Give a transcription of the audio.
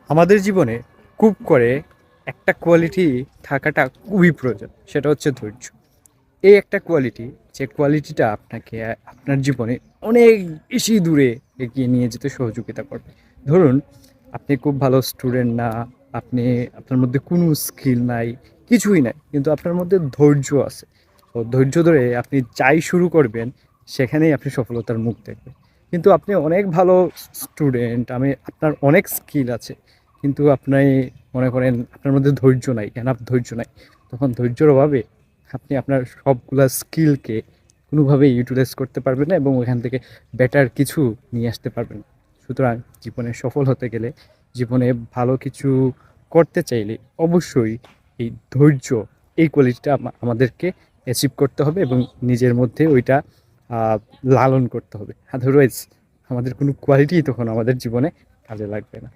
আমাদের জীবনে খুব করে একটা কোয়ালিটি থাকাটা খুবই প্রয়োজন, সেটা হচ্ছে ধৈর্য। এই একটা কোয়ালিটি, যে কোয়ালিটিটা আপনাকে আপনার জীবনে অনেক বেশি দূরে এগিয়ে নিয়ে যেতে সহযোগিতা করবে। ধরুন, আপনি খুব ভালো স্টুডেন্ট না, আপনি আপনার মধ্যে কোনো স্কিল নাই, কিছুই নাই, কিন্তু আপনার মধ্যে ধৈর্য আছে। তো ধৈর্য ধরে আপনি যাই শুরু করবেন, সেখানেই আপনি সফলতার মুখ দেখবেন। কিন্তু আপনি অনেক ভালো স্টুডেন্ট, আপনার অনেক স্কিল আছে, কিন্তু আপনি মনে করেন আপনার মধ্যে ধৈর্য নাই, এনাফ ধৈর্য নাই। তখন ধৈর্যের অভাবে আপনি আপনার সবগুলা স্কিলকে কোনোভাবেই ইউটিলাইজ করতে পারবেন না এবং ওখান থেকে বেটার কিছু নিয়ে আসতে পারবেন না। সুতরাং জীবনে সফল হতে গেলে, জীবনে ভালো কিছু করতে চাইলে অবশ্যই এই ধৈর্য, এই কোয়ালিটিটা আমাদেরকে অ্যাচিভ করতে হবে এবং নিজের মধ্যে ওইটা আহ, লালন করতে হবে। আদারওয়াইজ আমাদের কোনো কোয়ালিটিই তখন আমাদের জীবনে কাজে লাগবে না।